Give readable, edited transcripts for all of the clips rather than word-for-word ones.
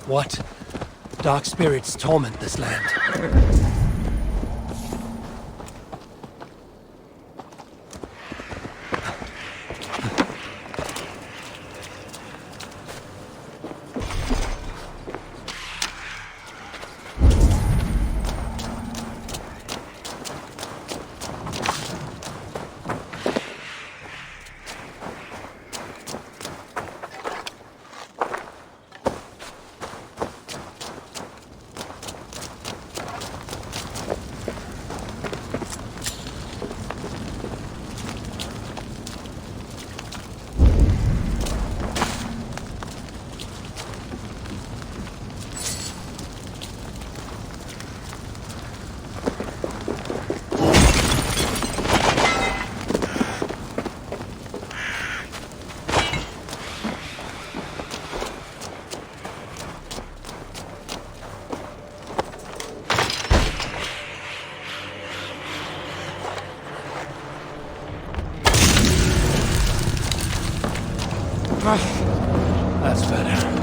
What? Dark spirits torment this land. That's better.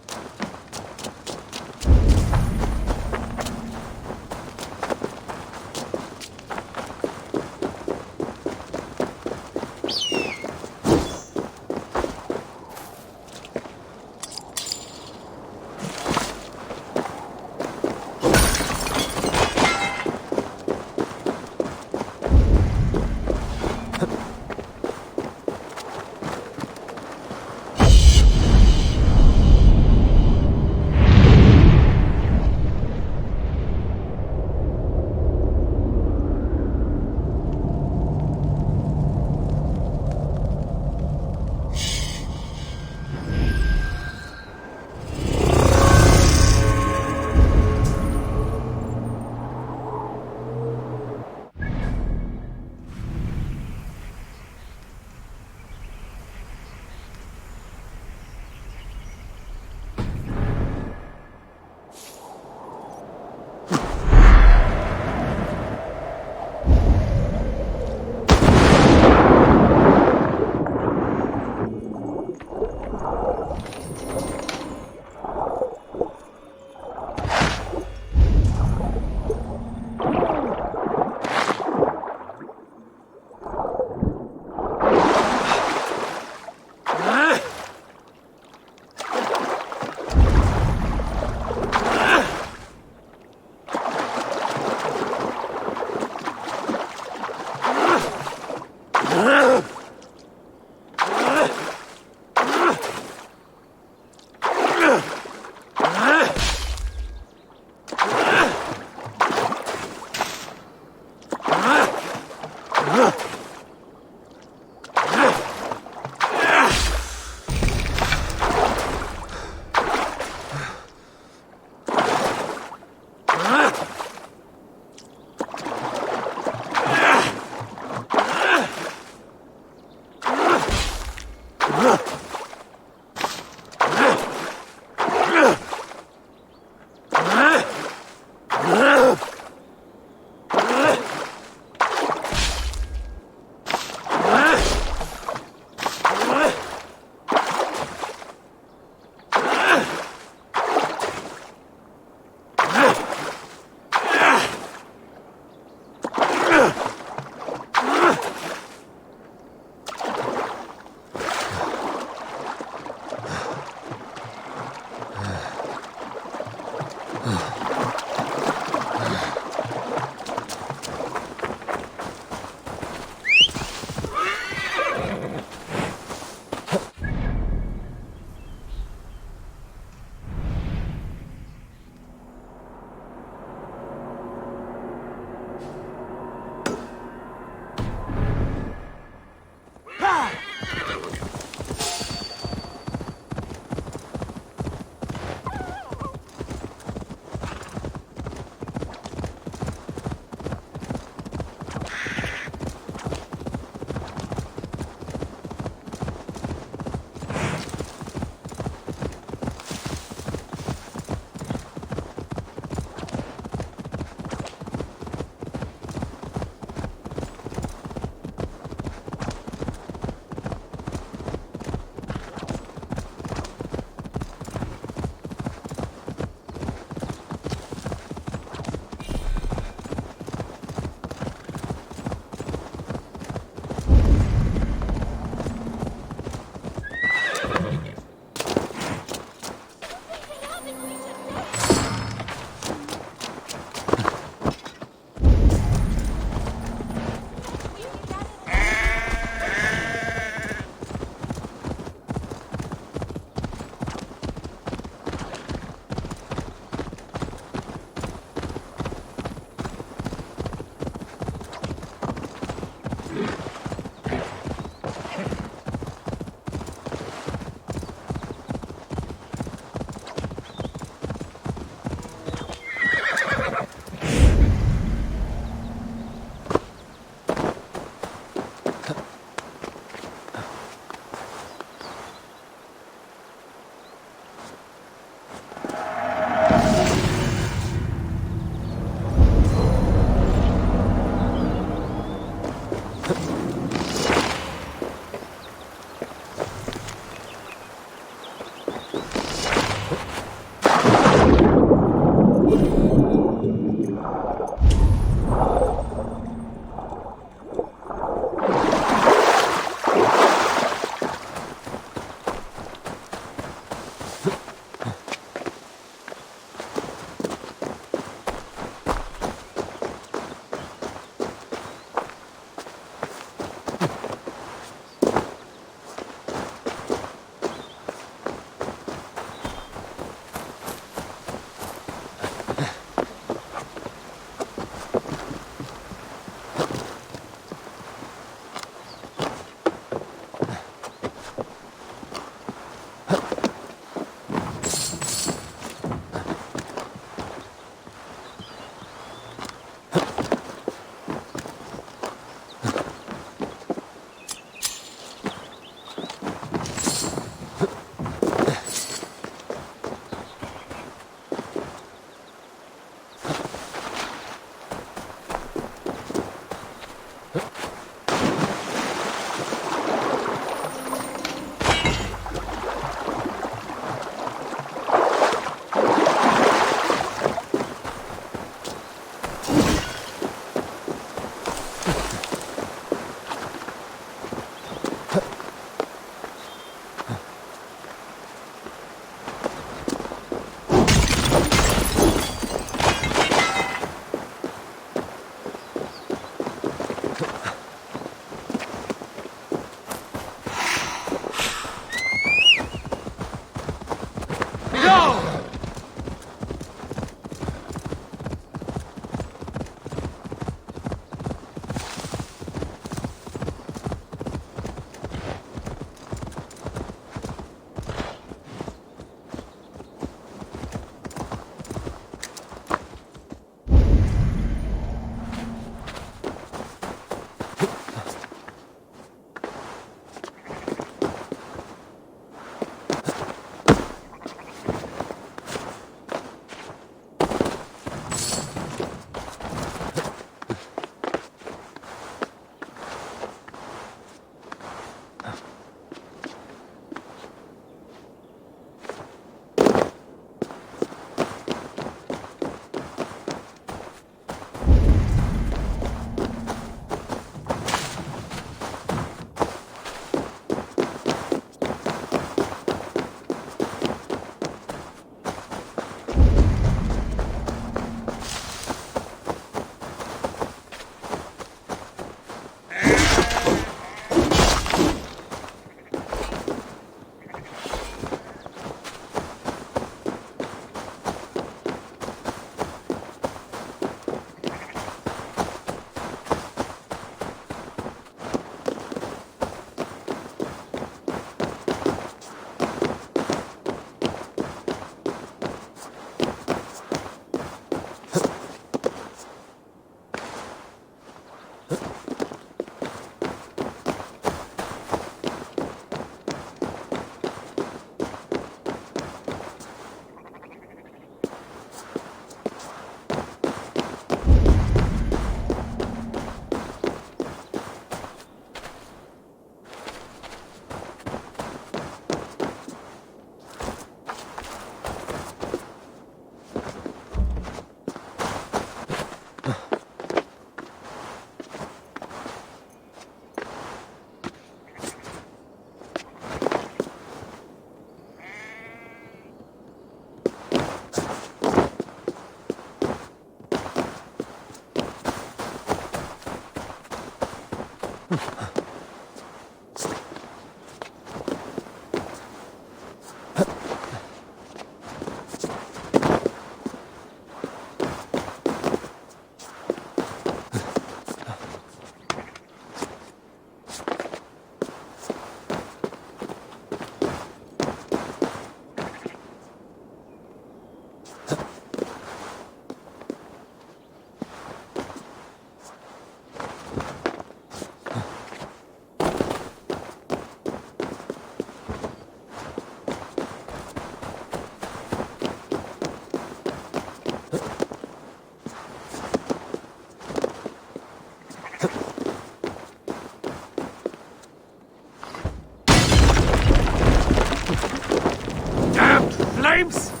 Flames!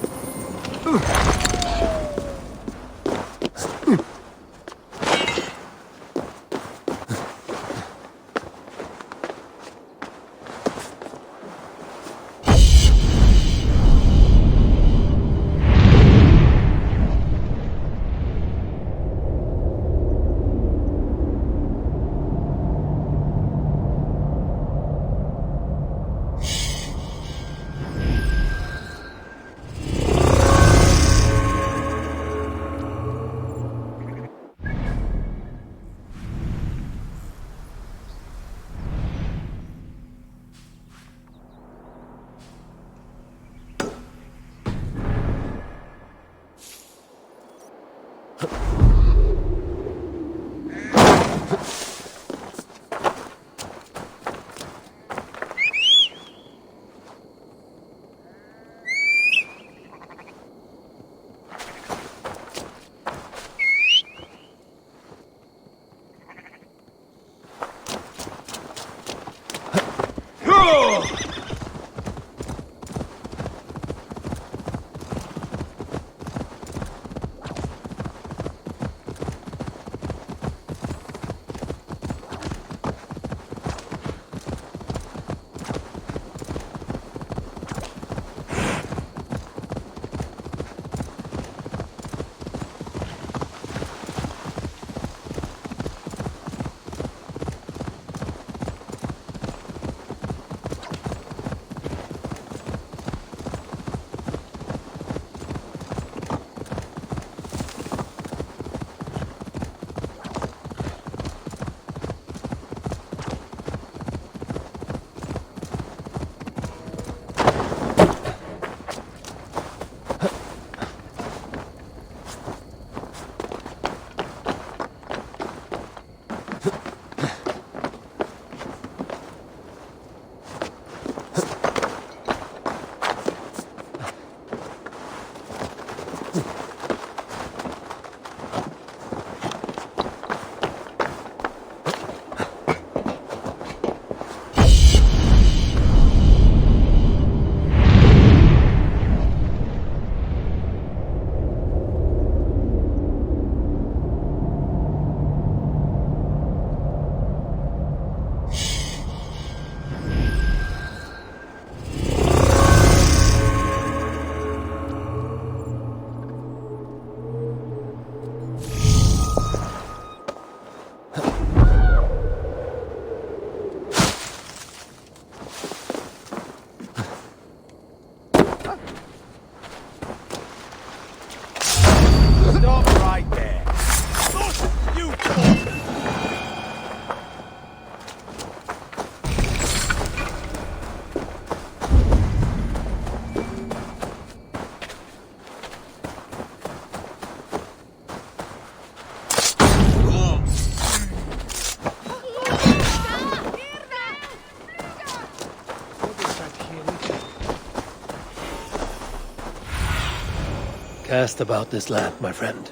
Cast about this land, my friend.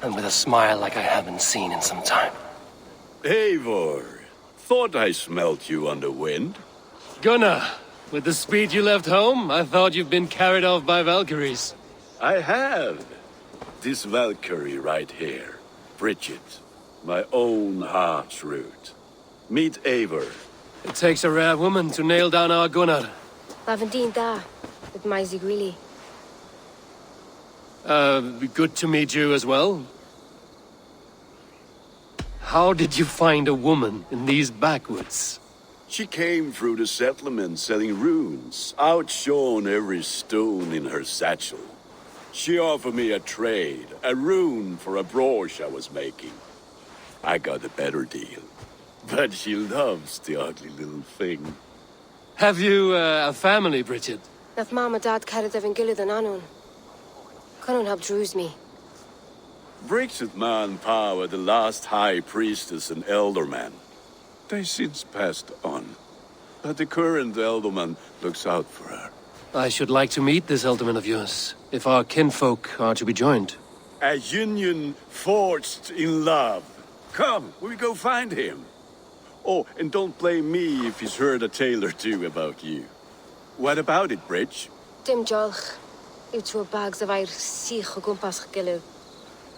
and with a smile like I haven't seen in some time. Eivor, thought I smelt you on the wind. Gunnar, with the speed you left home, I thought you've been carried off by Valkyries. I have. This Valkyrie right here, Bridget, my own heart's root. Meet Eivor. It takes a rare woman to nail down our Gunnar. Lavendine da, with Maisy Greeley. Good to meet you as well. How did you find a woman in these backwoods? She came through the settlement selling runes, outshone every stone in her satchel. She offered me a trade, a rune for a brooch I was making. I got a better deal. But she loves the ugly little thing. Have you a family, Bridget? Nath Mama Dad carried Evan Gillid and Anun. Couldn't help drews me. Bridget Man Power, the last high priestess and elderman. They since passed on. But the current elderman looks out for her. I should like to meet this elderman of yours, if our kinfolk are to be joined. A union forged in love. Come, we go find him. Oh, and don't blame me if he's heard a tale or two about you. What about it, Bridge? Dim Jolch. Ut o bags of air sich o gwmpas gilyw.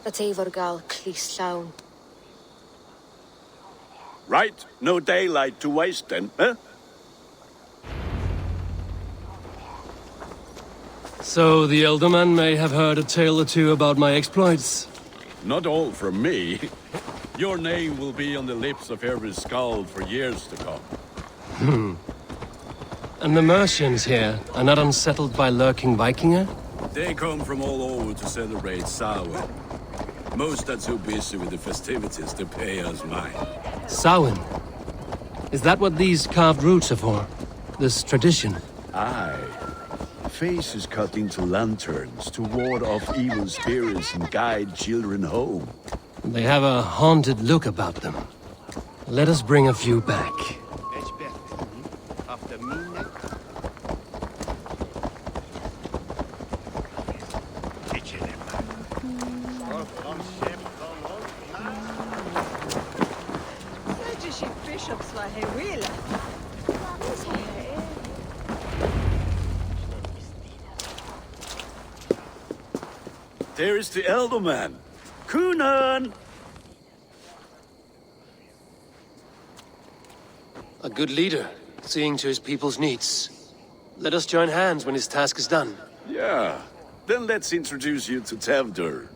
That Eivor gal clis llawn. Right, no daylight to waste then, huh? So the elderman may have heard a tale or two about my exploits. Not all from me. Your name will be on the lips of every skald for years to come. And the Mercians here are not unsettled by lurking Vikinger? They come from all over to celebrate Samhain. Most are too busy with the festivities to pay us mind. Samhain? Is that what these carved roots are for? This tradition? Aye. Faces cut into lanterns to ward off evil spirits and guide children home. They have a haunted look about them. Let us bring a few back. There is the elderman. Kunan! A good leader, seeing to his people's needs. Let us join hands when his task is done. Yeah. Then let's introduce you to Tevdur.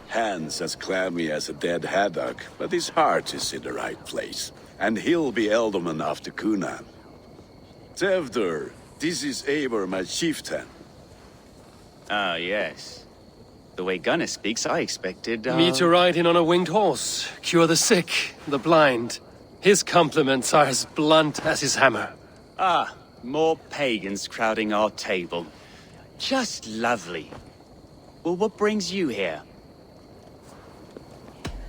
Hands as clammy as a dead haddock, but his heart is in the right place. And he'll be elderman after Kunan. Tevdur, this is Eivor, my chieftain. Ah, yes. The way Gunnar speaks, I expected, Me to ride in on a winged horse, cure the sick, the blind. His compliments are as blunt as his hammer. Ah, more pagans crowding our table. Just lovely. Well, what brings you here?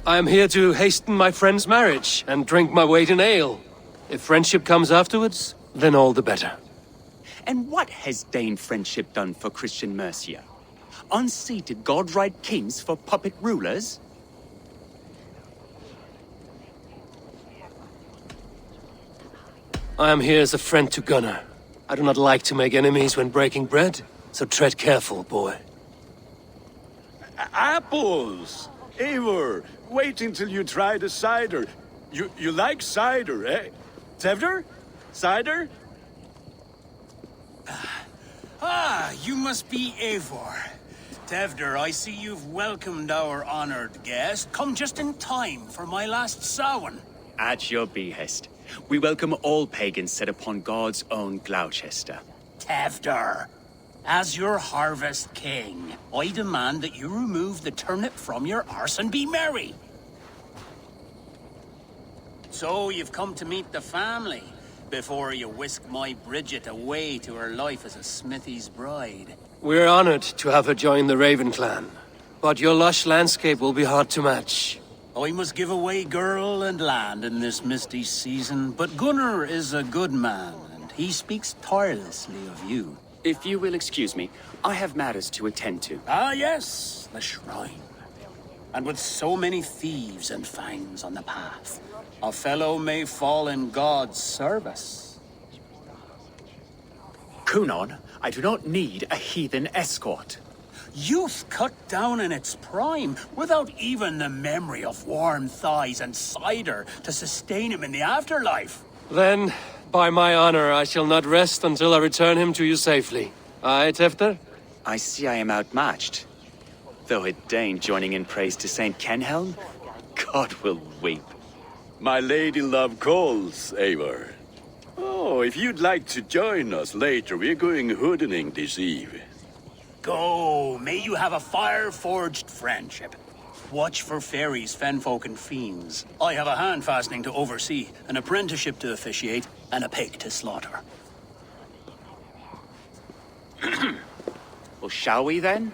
I am here to hasten my friend's marriage and drink my weight in ale. If friendship comes afterwards, then all the better. And what has Dane friendship done for Christian Mercia? Unseated godright kings for puppet rulers? I am here as a friend to Gunnar. I do not like to make enemies when breaking bread, so tread careful, boy. Apples! Eivor, wait until you try the cider. You like cider, eh? Tevdur? Cider? Ah, you must be Eivor. Tevdur, I see you've welcomed our honored guest. Come just in time for my last Samhain. At your behest. We welcome all pagans set upon God's own Gloucester. Tevdur, as your harvest king, I demand that you remove the turnip from your arse and be merry. So you've come to meet the family before you whisk my Bridget away to her life as a smithy's bride. We're honored to have her join the Raven clan, but your lush landscape will be hard to match. I must give away girl and land in this misty season, but Gunnar is a good man, and he speaks tirelessly of you. If you will excuse me, I have matters to attend to. Ah, yes, the shrine. And with so many thieves and fangs on the path, a fellow may fall in God's service. Kunon, I do not need a heathen escort. Youth cut down in its prime, without even the memory of warm thighs and cider to sustain him in the afterlife. Then, by my honor, I shall not rest until I return him to you safely. Aye, Tefter? I see I am outmatched. Though a Dane joining in praise to Saint Kenhelm, God will weep. My lady love calls, Eivor. Oh, if you'd like to join us later, we're going hoodening this eve. Go, may you have a fire-forged friendship. Watch for fairies, fenfolk, and fiends. I have a hand fastening to oversee, an apprenticeship to officiate, and a pig to slaughter. Well, shall we then?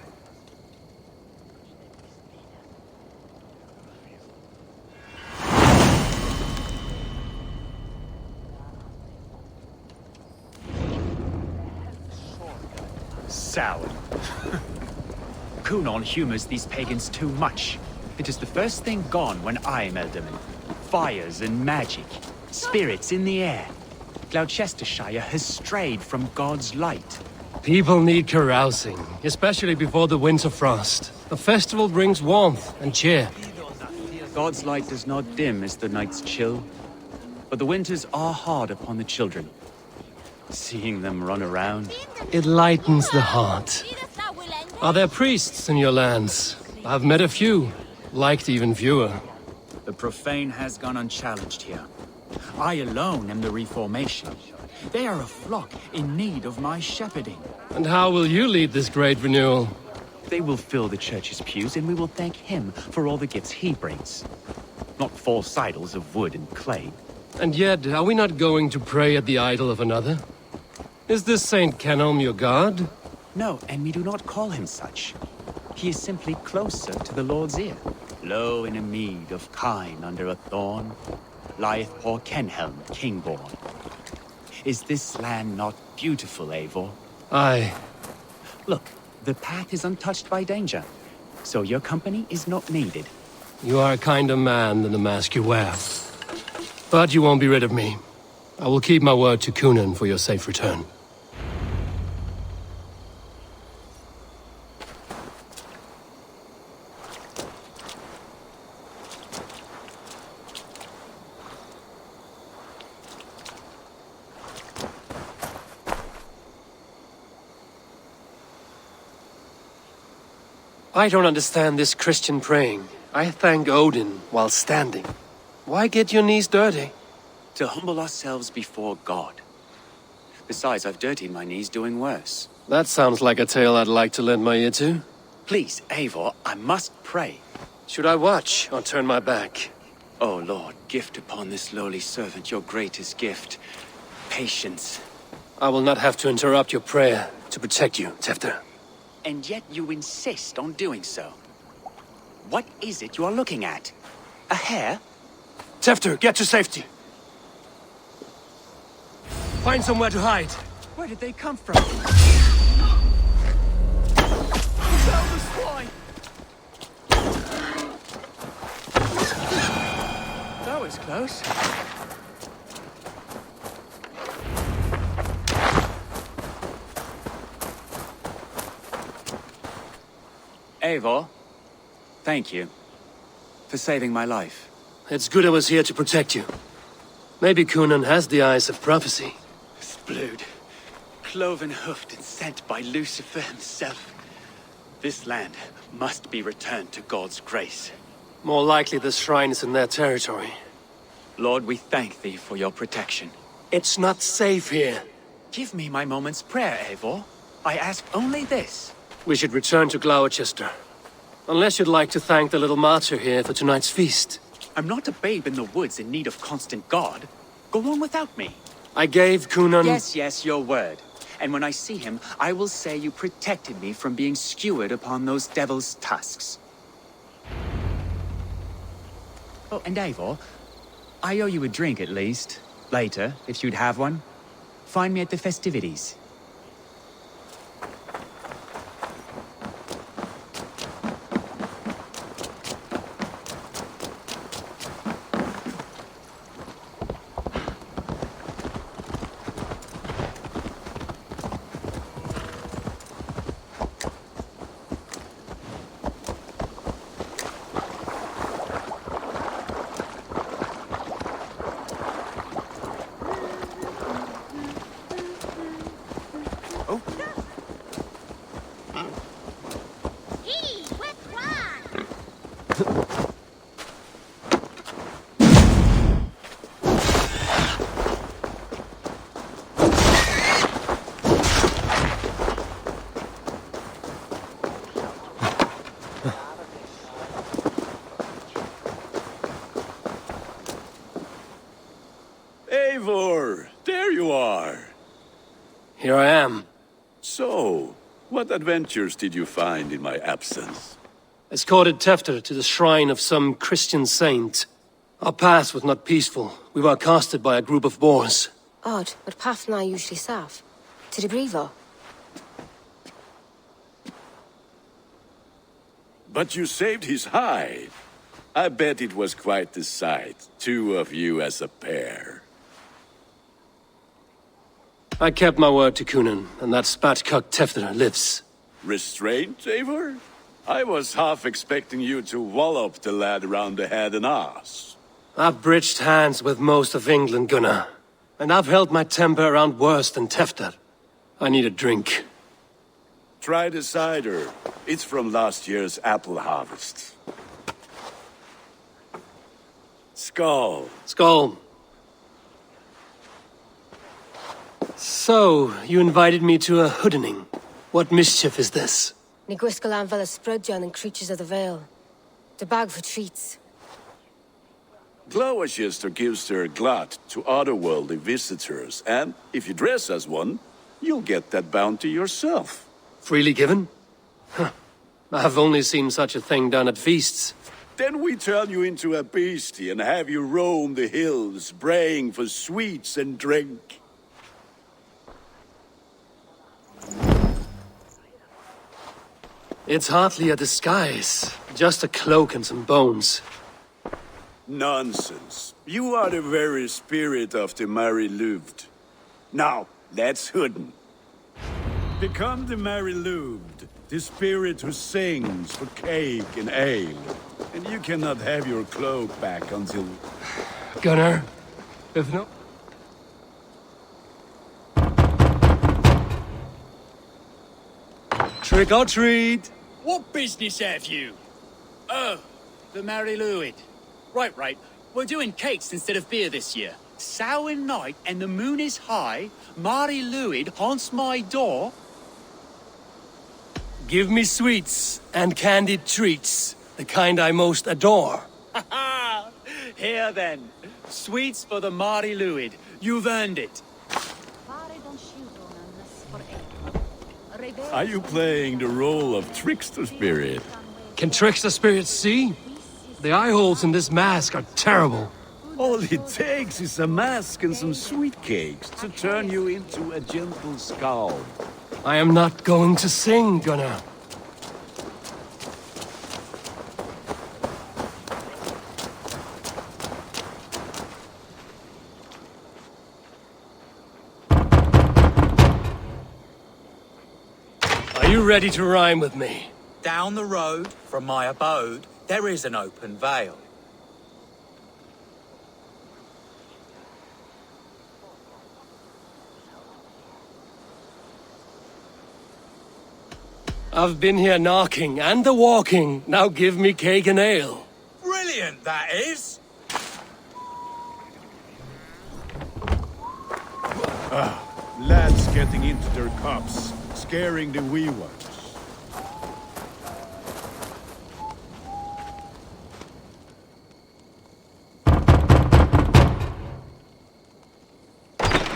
Sour. Kunon humors these pagans too much. It is the first thing gone when I am Elderman. Fires and magic. Spirits in the air. Gloucestershire has strayed from God's light. People need carousing, especially before the winter frost. A festival brings warmth and cheer. God's light does not dim as the nights chill, but the winters are hard upon the children. Seeing them run around. It lightens the heart. Are there priests in your lands? I've met a few, liked even fewer. The profane has gone unchallenged here. I alone am the Reformation. They are a flock in need of my shepherding. And how will you lead this great renewal? They will fill the church's pews, and we will thank him for all the gifts he brings. Not false idols of wood and clay. And yet, are we not going to pray at the idol of another? Is this Saint Kenhelm your god? No, and we do not call him such. He is simply closer to the Lord's ear. Low in a mead of kine under a thorn, lieth poor Kenhelm, king-born. Is this land not beautiful, Eivor? Aye. Look, the path is untouched by danger, so your company is not needed. You are a kinder man than the mask you wear. But you won't be rid of me. I will keep my word to Kunon for your safe return. I don't understand this Christian praying. I thank Odin while standing. Why get your knees dirty? To humble ourselves before God. Besides, I've dirtied my knees doing worse. That sounds like a tale I'd like to lend my ear to. Please, Eivor, I must pray. Should I watch or turn my back? Oh Lord, gift upon this lowly servant your greatest gift. Patience. I will not have to interrupt your prayer to protect you, Tefter. And yet you insist on doing so. What is it you are looking at? A hare? Tefter, get to safety. Find somewhere to hide. Where did they come from? That was close. Eivor, thank you for saving my life. It's good I was here to protect you. Maybe Kunon has the eyes of prophecy. Blood, cloven-hoofed and sent by Lucifer himself. This land must be returned to God's grace. More likely the shrine is in their territory. Lord, we thank thee for your protection. It's not safe here. Give me my moment's prayer, Eivor. I ask only this. We should return to Gloucester. Unless you'd like to thank the little martyr here for tonight's feast. I'm not a babe in the woods in need of constant guard. Go on without me. I gave Kunon... Yes, your word. And when I see him, I will say you protected me from being skewered upon those devil's tusks. Oh, and Eivor, I owe you a drink at least. Later, if you'd have one. Find me at the festivities. you are. Here I am. So, what adventures did you find in my absence? Escorted Tefter to the shrine of some Christian saint. Our path was not peaceful. We were accosted by a group of boars. Odd, but path na usually safe. To the Grievo. But you saved his hide. I bet it was quite the sight, two of you as a pair. I kept my word to Kunin, and that spatcock Tefter lives. Restraint, Eivor? I was half expecting you to wallop the lad around the head and ass. I've bridged hands with most of England, Gunnar. And I've held my temper around worse than Tefter. I need a drink. Try the cider. It's from last year's apple harvest. Skull. Skull. So, you invited me to a hoodening. What mischief is this? Ni gwisgalan fel y sprydjan and creatures of the Vale. The bag for treats. Glowachester gives their glut to otherworldly visitors, and if you dress as one, you'll get that bounty yourself. Freely given? Huh. I've only seen such a thing done at feasts. Then we turn you into a beastie and have you roam the hills, braying for sweets and drink. It's hardly a disguise. Just a cloak and some bones. Nonsense. You are the very spirit of the Mary-Louved. Now, let's hooden. Become the Mary-Louved, the spirit who sings for cake and ale. And you cannot have your cloak back until... Gunnar, if no... Trick or treat! What business have you? Oh, the Mary Louid. Right. We're doing cakes instead of beer this year. Samhain night and the moon is high. Mary Louid haunts my door. Give me sweets and candied treats, the kind I most adore. Ha ha! Here then. Sweets for the Mary Louid. You've earned it. Are you playing the role of trickster spirit? Can trickster spirits see? The eye holes in this mask are terrible. All it takes is a mask and some sweet cakes to turn you into a gentle skull. I am not going to sing, Gunnar. Are you ready to rhyme with me? Down the road from my abode, there is an open vale. I've been here knocking and a walking. Now give me cake and ale. Brilliant, that is! Lads getting into their cups, scaring the wee ones.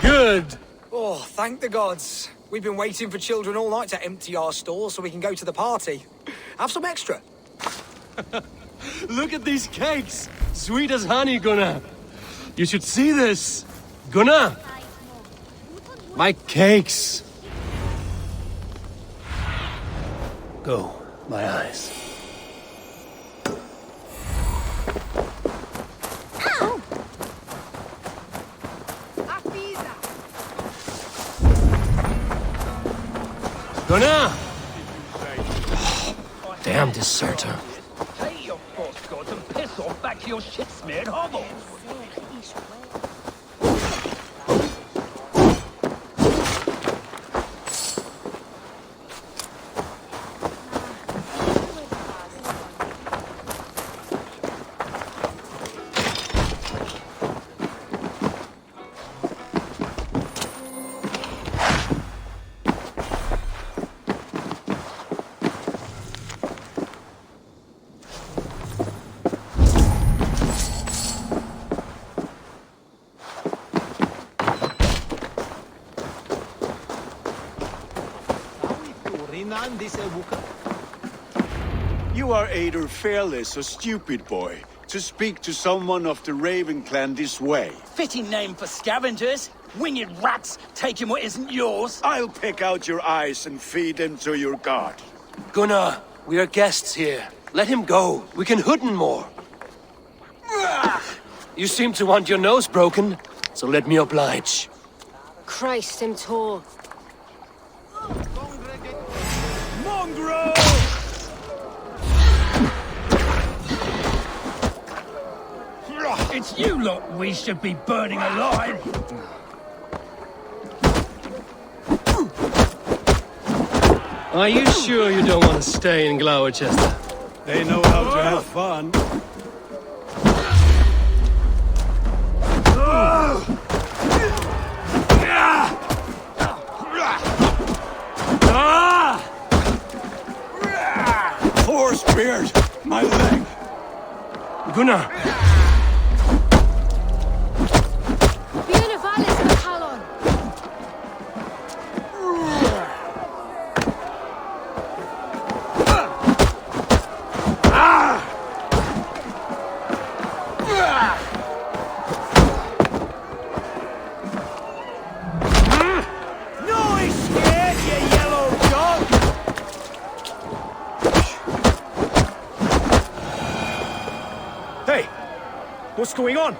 Good. Oh, thank the gods. We've been waiting for children all night to empty our stores so we can go to the party. Have some extra. Look at these cakes. Sweet as honey, Gunnar. You should see this. Gunnar. My cakes. Go, my eyes. Gunnar! Damn deserter. Take your false gods and piss off back to your shit-smeared hovel. You are either fearless or stupid, boy, to speak to someone of the Raven clan this way. Fitting name for scavengers. Winged rats taking what isn't yours. I'll pick out your eyes and feed them to your god. Gunnar, we are guests here. Let him go. We can hooden more. You seem to want your nose broken, so let me oblige. Christ, him tall. Mongrel! It's you lot we should be burning alive. Are you sure you don't want to stay in Gloucester? They know how to have fun. Poor spears! My leg! Gunnar! What's going on?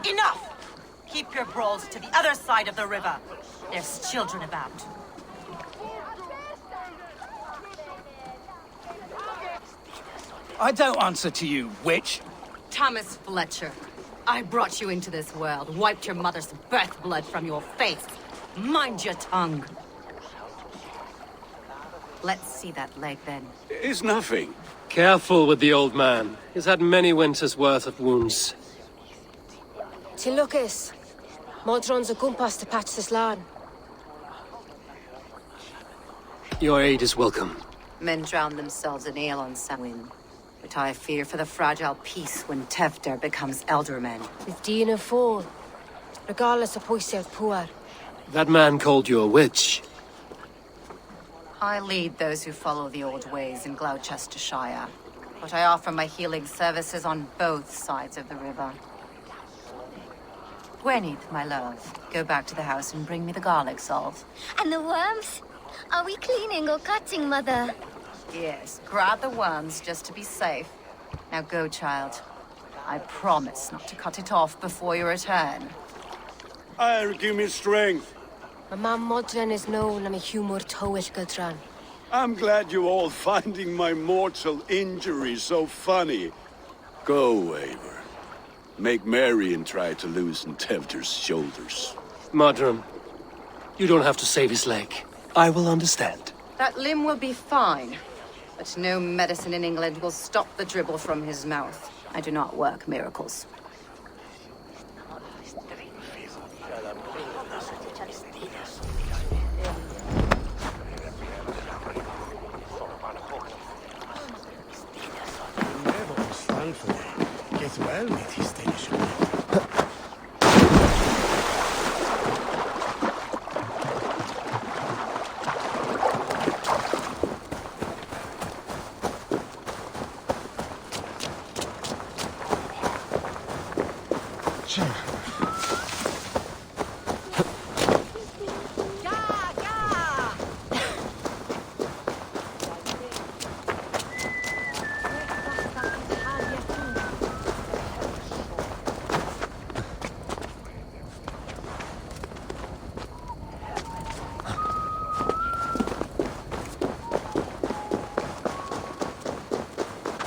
Enough! Keep your brawls to the other side of the river. There's children about. I don't answer to you, witch. Thomas Fletcher, I brought you into this world, wiped your mother's birth blood from your face. Mind your tongue. Let's see that leg, then. It's nothing. Careful with the old man. He's had many winters' worth of wounds. Till Lucas. Modron's a gumpas to patch this land. Your aid is welcome. Men drown themselves in ale on Samhain. But I fear for the fragile peace when Tefter becomes eldermen. With Dean and Fall. Regardless of Poiset Puar. That man called you a witch. I lead those who follow the old ways in Gloucestershire, but I offer my healing services on both sides of the river. Gweneth, my love, go back to the house and bring me the garlic salt. And the worms? Are we cleaning or cutting, Mother? Yes, grab the worms just to be safe. Now go, child. I promise not to cut it off before you return. Give me strength. My mam Modron is known am a humor towish Gudran. I'm glad you all finding my mortal injury so funny. Go, Eivor. Make merry and try to loosen Tevter's shoulders. Modron, you don't have to save his leg. I will understand. That limb will be fine, but no medicine in England will stop the dribble from his mouth. I do not work miracles. Get well with his station.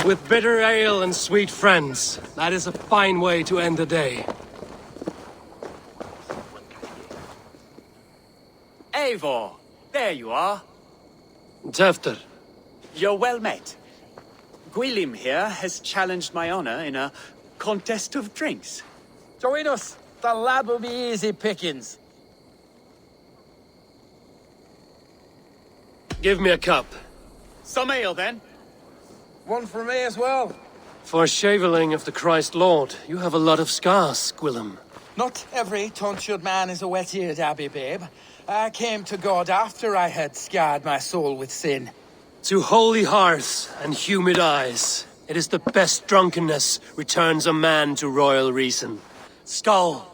With bitter ale and sweet friends, that is a fine way to end the day. Eivor, there you are. Tefter, You're well met. Gwilym here has challenged my honor in a contest of drinks. Join us. The lad will be easy pickings. give me a cup. Some ale, then. One for me as well. For shaveling of the Christ Lord, you have a lot of scars, Gwilym. Not every tonsured man is a wet-eared abbey, babe. I came to God after I had scarred my soul with sin. To holy hearts and humid eyes, it is the best drunkenness returns a man to royal reason. Skull!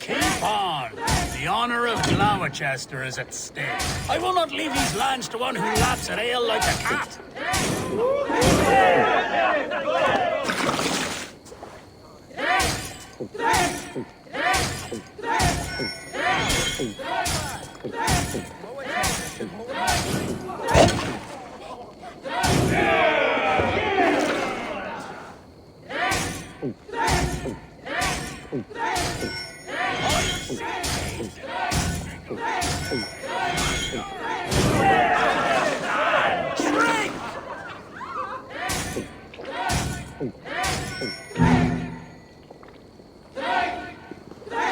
Keep on! The honor of Gloucester is at stake. I will not leave these lands to one who laps at ale like a cat.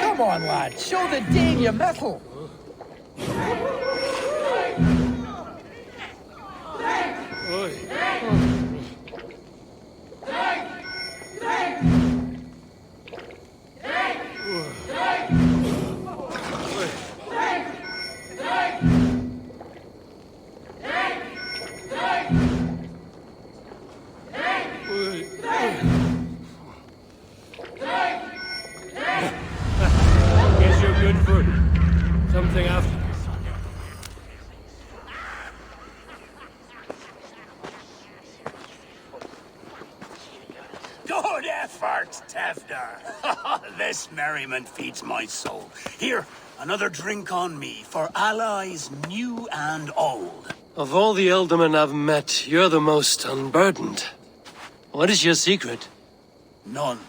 Come on, lad. Show the Dane your mettle. Here's your good food. Something after. Good effort, Tevder. This merriment feeds my soul. Here, another drink on me for allies new and old. Of all the ealdormen I've met, you're the most unburdened. What is your secret? None.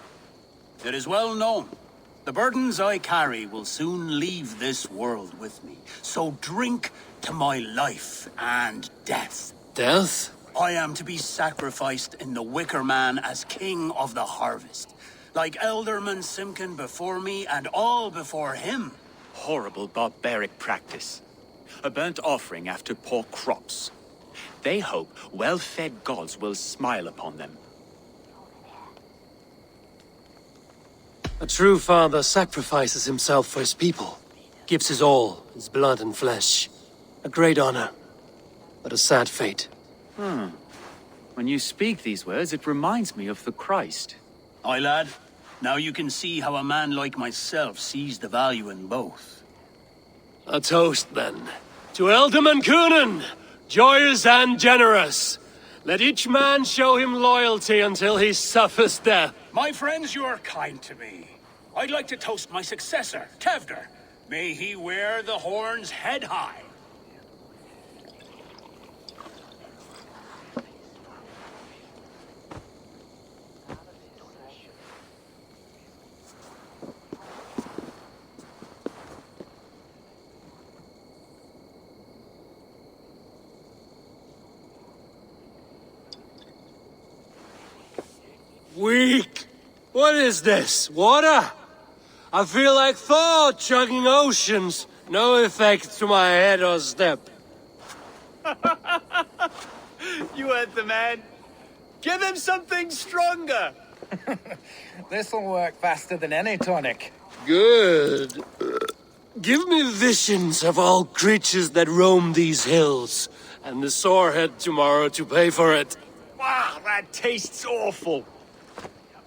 It is well known. The burdens I carry will soon leave this world with me. So drink to my life and death. Death? I am to be sacrificed in the Wicker Man as king of the harvest. Like Elderman Simkin before me and all before him. Horrible barbaric practice. A burnt offering after poor crops. They hope well-fed gods will smile upon them. A true father sacrifices himself for his people. Gives his all, his blood and flesh. A great honor, but a sad fate. When you speak these words, it reminds me of the Christ. Aye, lad. Now you can see how a man like myself sees the value in both. A toast, then. To Ealdorman Coonan, joyous and generous. Let each man show him loyalty until he suffers death. My friends, you are kind to me. I'd like to toast my successor, Tevder. May he wear the horns head high. Weak! What is this? Water? I feel like Thor chugging oceans. No effect to my head or step. You heard the man. Give him something stronger. This'll work faster than any tonic. Good. Give me visions of all creatures that roam these hills, and the sorehead tomorrow to pay for it. Wow, that tastes awful.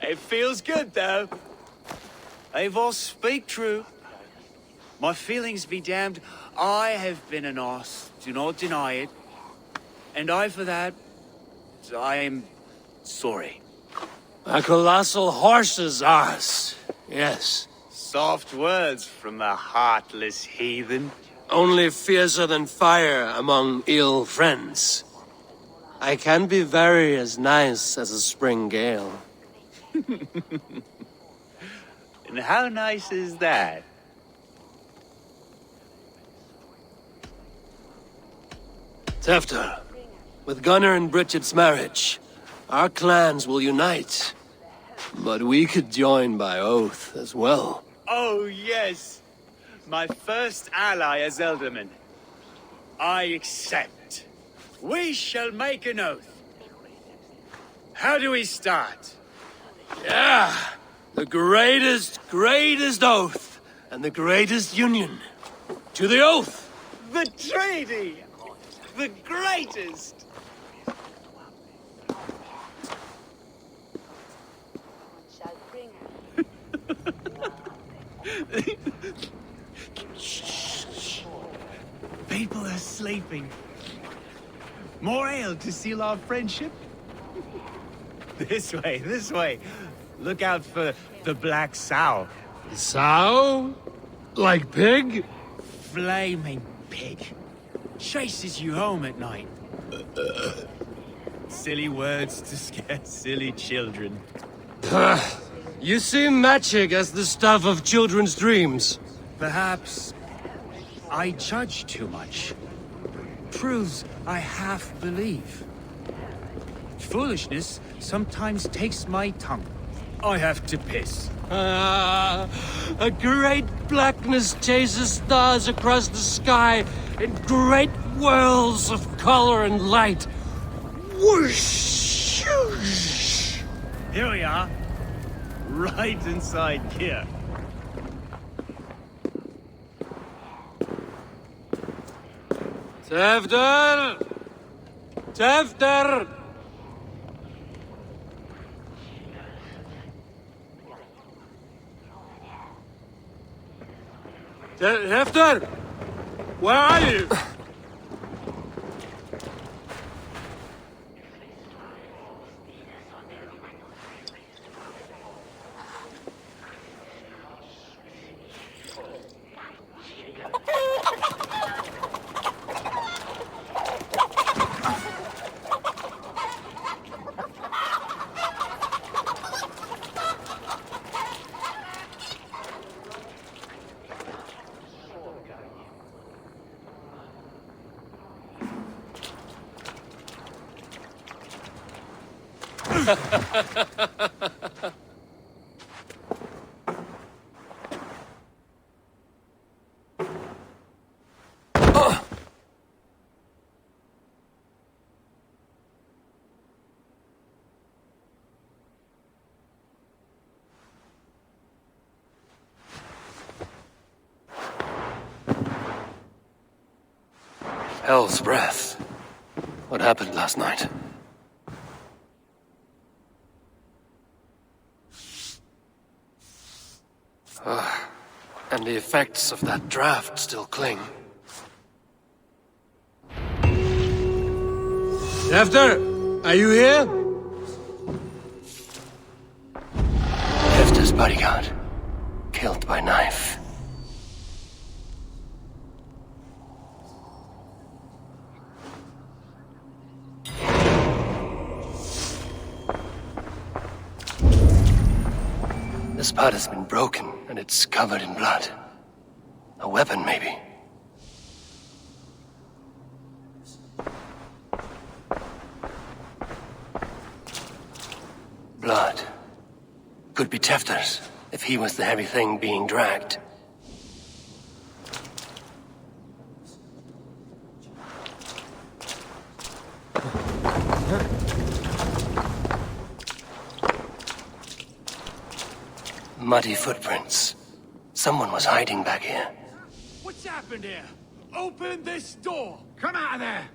It feels good, though. Eivor, speak true. My feelings be damned. I have been an arse, do not deny it. And I, for that, I am sorry. A colossal horse's arse, yes. Soft words from the heartless heathen. Only fiercer than fire among ill friends. I can be very as nice as a spring gale. And how nice is that? Tefter, with Gunnar and Bridget's marriage, our clans will unite. But we could join by oath as well. Oh, yes. My first ally as Elderman. I accept. We shall make an oath. How do we start? Yeah! The greatest oath, and the greatest union. To the oath! The treaty! The greatest! People are sleeping. More ale to seal our friendship? This way, this way. Look out for the black sow. Sow? Like pig? Flaming pig. Chases you home at night. Silly words to scare silly children. You seem magic as the stuff of children's dreams. Perhaps I judge too much. Proves I half believe. Foolishness sometimes takes my tongue. I have to piss. A great blackness chases stars across the sky in great whirls of color and light. Whoosh! Shoosh. Here we are. Right inside here. Tevder! Tevder! Hefter! Where are you? Hell's breath. What happened last night? And the effects of that draft still cling. Hefter, are you here? Hefter's bodyguard. Killed by knife. This part has been broken, and it's covered in blood. A weapon, maybe. Blood. Could be Tefter's, if he was the heavy thing being dragged. Muddy footprints. Someone was hiding back here. What's happened here? Open this door! Come out of there!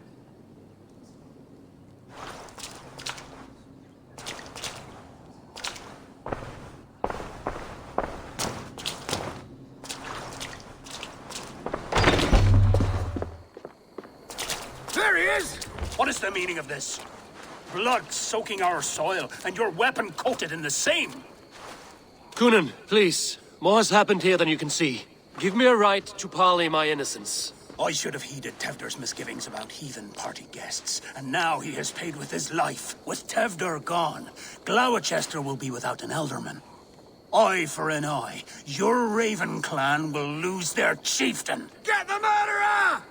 There he is! What is the meaning of this? Blood soaking our soil, and your weapon coated in the same! Kunin, please. More has happened here than you can see. Give me a right to parley my innocence. I should have heeded Tevder's misgivings about heathen party guests, and now he has paid with his life. With Tevder gone, Gloucester will be without an elderman. Eye for an eye. Your Raven clan will lose their chieftain. Get the murderer!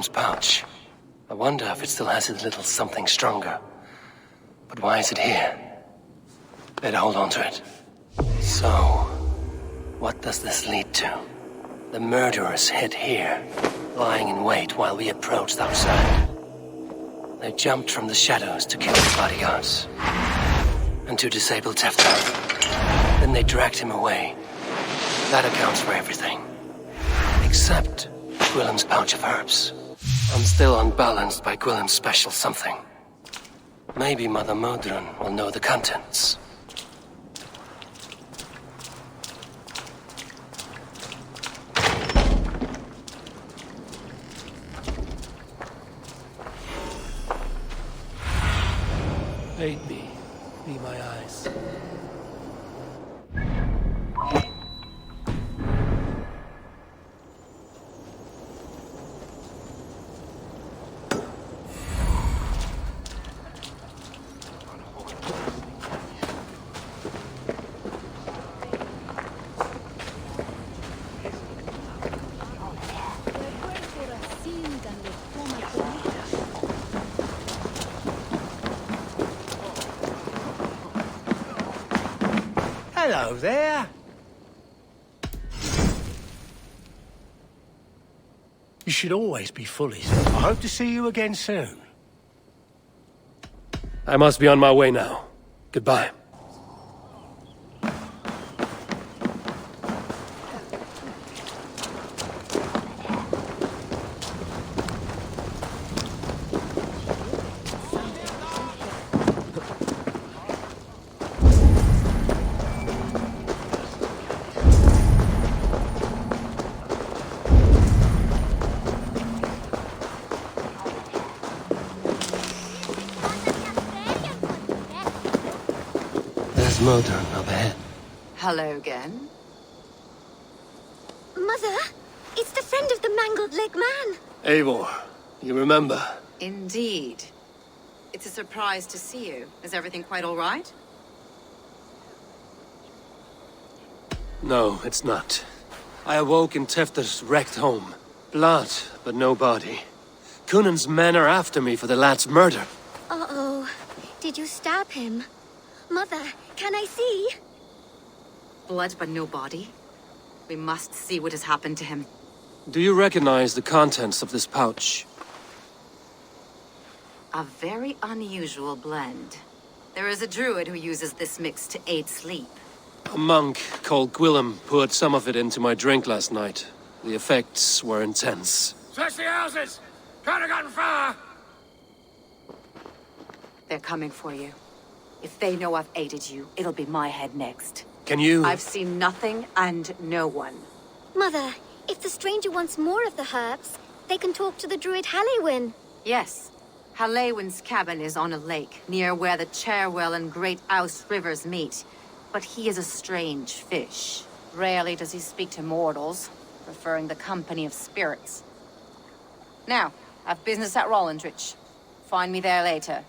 Gwilym's pouch. I wonder if it still has its little something stronger. But why is it here? Better hold on to it. So, what does this lead to? The murderers hid here, lying in wait while we approached outside. They jumped from the shadows to kill the bodyguards. And to disable Tefter. Then they dragged him away. That accounts for everything. Except Gwilym's pouch of herbs. I'm still unbalanced by Gwilym's special something. Maybe Mother Modron will know the contents. Aid me. Be my eyes. Hello there. You should always be fully. I hope to see you again soon. I must be on my way now. Goodbye. Modron up ahead. Hello again. Mother, it's the friend of the mangled leg man. Eivor, you remember? Indeed. It's a surprise to see you. Is everything quite all right? No, it's not. I awoke in Tefter's wrecked home. Blood, but no body. Cunan's men are after me for the lad's murder. Uh-oh. Did you stab him? Mother, can I see? Blood but no body? We must see what has happened to him. Do you recognize the contents of this pouch? A very unusual blend. There is a druid who uses this mix to aid sleep. A monk called Gwilym poured some of it into my drink last night. The effects were intense. Search the houses! Can't have gotten far! They're coming for you. If they know I've aided you, it'll be my head next. Can you... I've seen nothing and no one. Mother, if the stranger wants more of the herbs, they can talk to the druid Halewyn. Yes. Halewyn's cabin is on a lake, near where the Cherwell and Great Ouse rivers meet. But he is a strange fish. Rarely does he speak to mortals, preferring the company of spirits. Now, I've business at Rollindrich. Find me there later.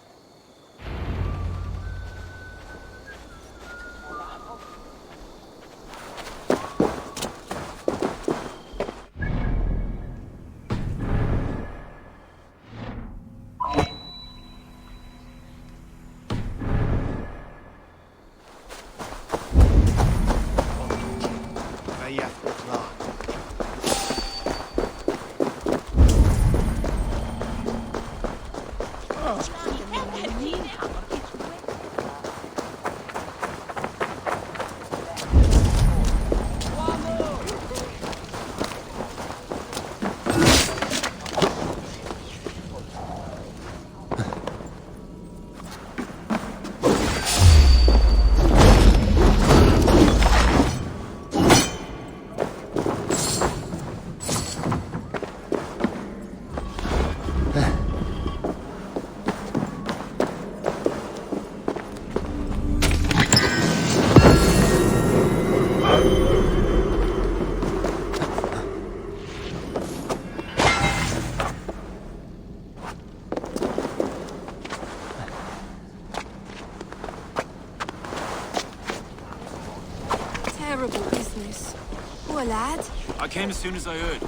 I came as soon as I heard.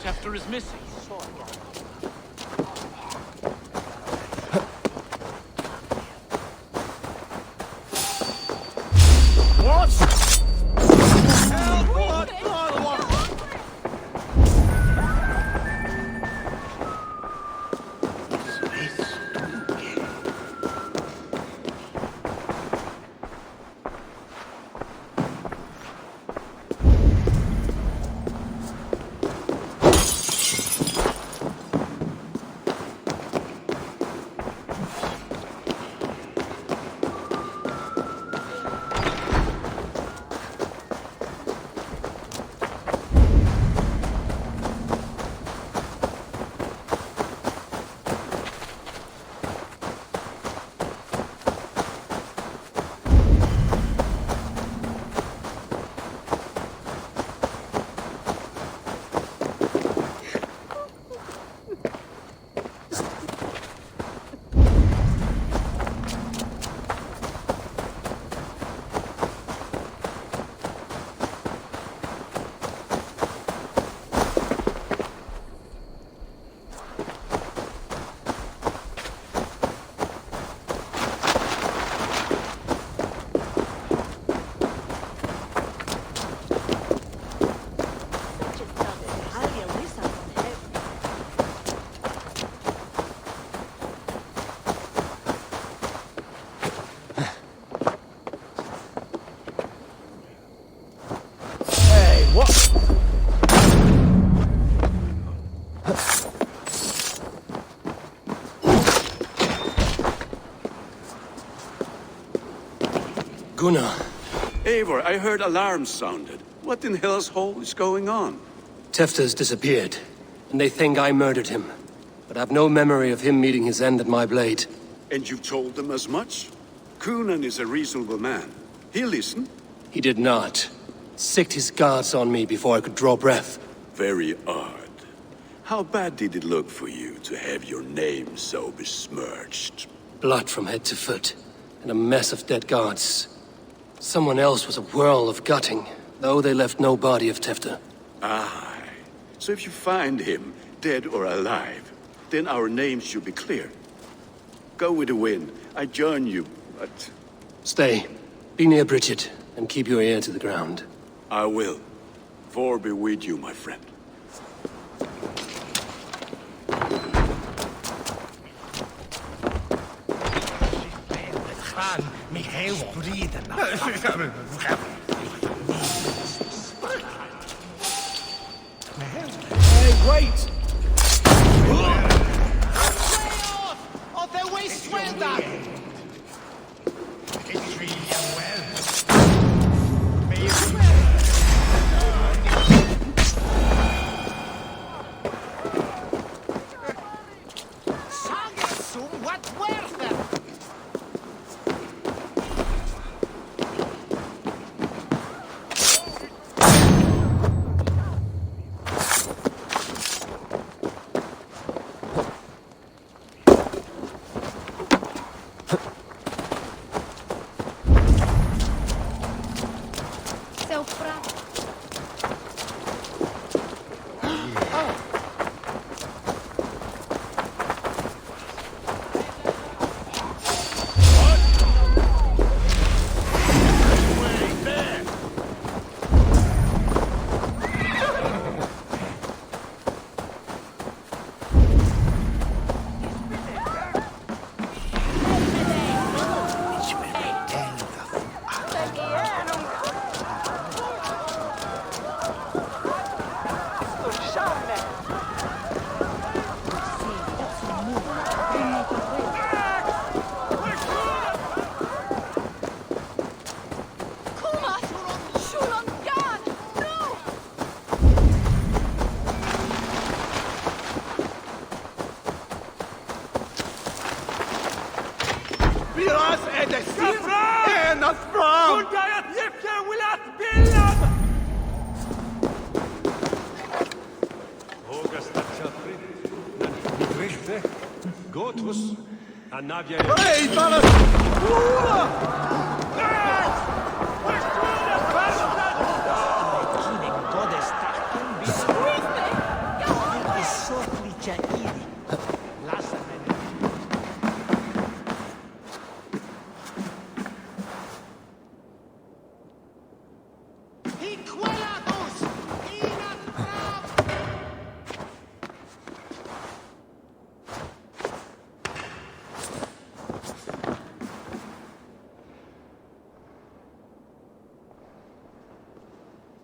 Tefter is missing. Gunnar. Eivor, I heard alarms sounded. What in hell's hole is going on? Tefta's disappeared, and they think I murdered him. But I've no memory of him meeting his end at my blade. And you've told them as much? Kunan is a reasonable man. He'll listen. He did not. Sicked his guards on me before I could draw breath. Very odd. How bad did it look for you to have your name so besmirched? Blood from head to foot, and a mess of dead guards. Someone else was a whirl of gutting, though they left no body of Tefta. Aye. So if you find him, dead or alive, then our names should be clear. Go with the wind. I join you, but... Stay. Be near Bridget, and keep your ear to the ground. I will. For be with you, my friend. Hey, wait! Hey,